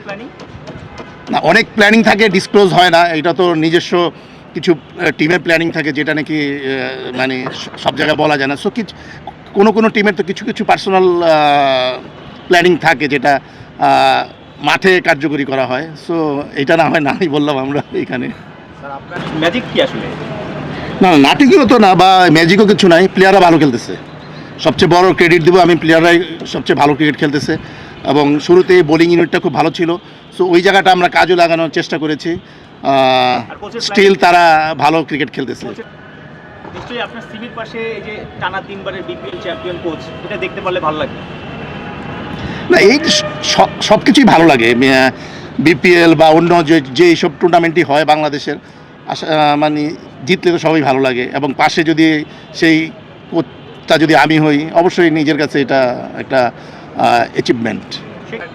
Planning? না, অনেক planning থাকে, ডিসক্লোজ হয় না। এটা তো নিজস্ব কিছু টিমের প্ল্যানিং থাকে যেটা নাকি মানে সব জায়গায় বলা যায় না। সো কোনো টিমের তো কিছু কিছু পার্সোনাল প্ল্যানিং থাকে যেটা মাঠে কার্যকরী করা হয়। সো এটা না হয় নাই বললাম আমরা এখানে। স্যার আপনার ম্যাজিক কি আসলে? না, নাটকীয় তো না বা ম্যাজিকও কিছু নাই, প্লেয়াররা ভালো খেলতেছে। সবচেয়ে বড় ক্রেডিট দেবো আমি, প্লেয়াররাই সবচেয়ে ভালো ক্রিকেট খেলতেছে এবং শুরুতে বোলিং ইউনিটটা খুব ভালো ছিল। সো ওই জায়গাটা আমরা কাজও লাগানোর চেষ্টা করেছি। স্টিল তারা ভালো ক্রিকেট খেলতেছে। নিশ্চয়ই আপনার সিভির পাশে এই যে টানা 3 বারের বিপিএল চ্যাম্পিয়ন কোচ, এটা দেখতে পারলে ভালো লাগবে। না, এই সব কিছুই ভালো লাগে। বিপিএল বা অন্য যে এইসব টুর্নামেন্টই হয় বাংলাদেশের, মানে জিতলে তো সবই ভালো লাগে এবং পাশে যদি সেই কোচটা যদি আমি হই, অবশ্যই নিজের কাছে এটা একটা অ্যাচিভমেন্ট।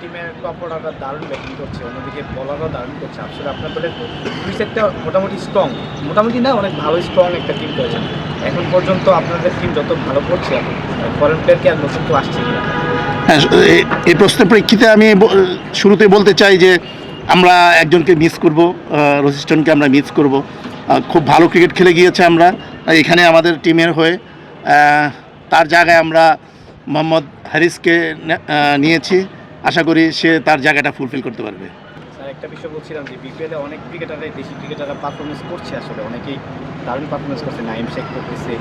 টিমের টপ অর্ডাররা দারুণ ব্যাটিং করছে, অন্যদিকে বলারও দারুণ করছে। আসলে আপনার দলের দুই সেটটা মোটামুটি স্ট্রং, মোটামুটি না অনেক ভালো স্ট্রং একটা টিম করেছেন এখন পর্যন্ত। আপনাদের টিম যত ভালো করছে এখন ফরেন প্লেয়ারকে আর নতুন কেউ আসছে কিনা? হ্যাঁ, এই প্রশ্নের প্রেক্ষিতে আমি শুরুতেই বলতে চাই যে আমরা একজনকে মিস করব, রসিস্টনকে আমরা মিস করব। খুব ভালো ক্রিকেট খেলে গিয়েছে আমরা এখানে আমাদের টিমের হয়ে। তার জায়গায় আমরা মোহাম্মদ হারিসকে নিয়েছি, আশা করি সে তার জায়গাটা ফুলফিল করতে পারবে। স্যার একটা বিষয় বলছিলাম যে বিপিএলে অনেক ক্রিকেটাররাই দেশি ক্রিকেটাররা পারফরমেন্স করছে, আসলে অনেকেই দারুণ পারফরমেন্স করছে। নাইম শেখ করতেছে,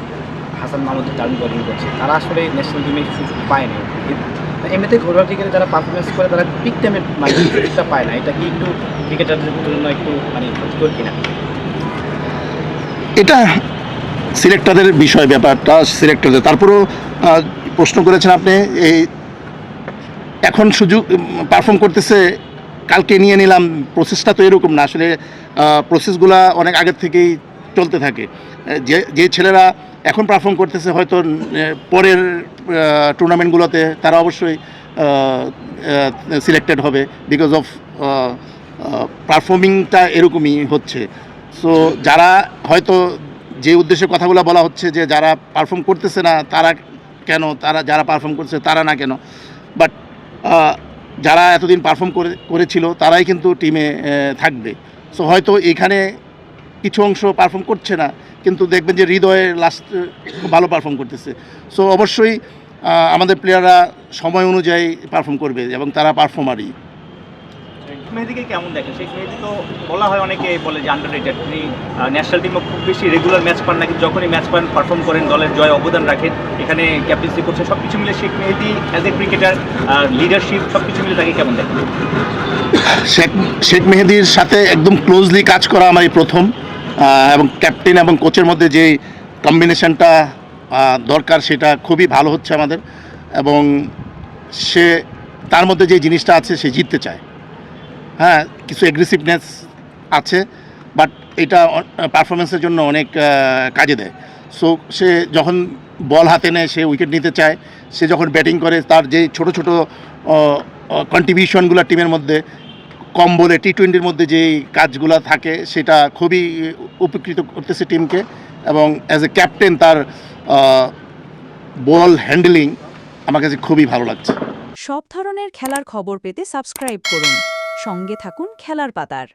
হাসান মাহমুদ দারুণ বোলিং করছে, তারা আসলে ন্যাশনাল টিমে সুযোগ পায় না। এমনিতে ঘরোয়া ক্রিকেটে যারা পারফরমেন্স করে তারা পিক টাইমে মানে সুযোগটা পায় না। এটা কি একটু ক্রিকেটারদের জন্য একটু মানে ক্ষতিকর কিনা? এটা সিলেক্টরদের বিষয়, ব্যাপারটা সিলেক্টরদের। তারপরেও প্রশ্ন করেছেন আপনি, এই এখন সুযোগ পারফর্ম করতেছে, কালকে নিয়ে নিলাম, প্রসেসটা তো এরকম না। আসলে প্রসেসগুলো অনেক আগের থেকেই চলতে থাকে। যে ছেলেরা এখন পারফর্ম করতেছে হয়তো পরের টুর্নামেন্টগুলোতে তারা অবশ্যই সিলেক্টেড হবে, বিকজ অফ পারফর্মিংটা এরকমই হচ্ছে। সো যারা হয়তো যে উদ্দেশ্যে কথাগুলো বলা হচ্ছে যে যারা পারফর্ম করতেছে না তারা কেন, তারা যারা পারফর্ম করছে তারা না কেন, বাট যারা এতদিন পারফর্ম করেছিল তারাই কিন্তু টিমে থাকবে। সো হয়তো এখানে কিছু অংশ পারফর্ম করছে না, কিন্তু দেখবেন যে হৃদয়ে লাস্ট ভালো পারফর্ম করতেছে। সো অবশ্যই আমাদের প্লেয়াররা সময় অনুযায়ী পারফর্ম করবে এবং তারা পারফর্মারই। মেহেদীকে কেমন দেখেন? শেখ মেহেদী তো বলা হয়, অনেকে বলে যে আন্ডাররেটেড। তিনি ন্যাশনাল টিমে খুব বেশি রেগুলার ম্যাচ পান না, কিন্তু যখনই ম্যাচ পান পারফর্ম করেন, দলের জয় অবদান রাখেন। এখানে ক্যাপ্টেন্সি করছে, সব কিছু মিলে শেখ মেহেদী অ্যাজ এ ক্রিকেটার, লিডারশিপ সব কিছু মিলে তাকে কেমন দেখেন? শেখ মেহেদীর সাথে একদম ক্লোজলি কাজ করা আমার এই প্রথম, এবং ক্যাপ্টেন এবং কোচের মধ্যে যে কম্বিনেশনটা দরকার সেটা খুবই ভালো হচ্ছে আমাদের। এবং সে তার মধ্যে যে জিনিসটা আছে, সে জিততে চায়। হ্যাঁ, কিছু অ্যাগ্রেসিভনেস আছে, বাট এটা পারফরমেন্সের জন্য অনেক কাজে দেয়। সো সে যখন বল হাতে নেয় সে উইকেট নিতে চায়, সে যখন ব্যাটিং করে তার যে ছোট ছোট কন্ট্রিবিউশনগুলো টিমের মধ্যে, কম বলে টি-20-র মধ্যে যেই কাজগুলো থাকে সেটা খুবই উপকৃত করতেছে টিমকে। এবং অ্যাজ এ ক্যাপ্টেন তার বল হ্যান্ডলিং আমার কাছে খুবই ভালো লাগছে। সব ধরনের খেলার খবর পেতে সাবস্ক্রাইব করুন, সঙ্গে থাকুন খেলার পাতার।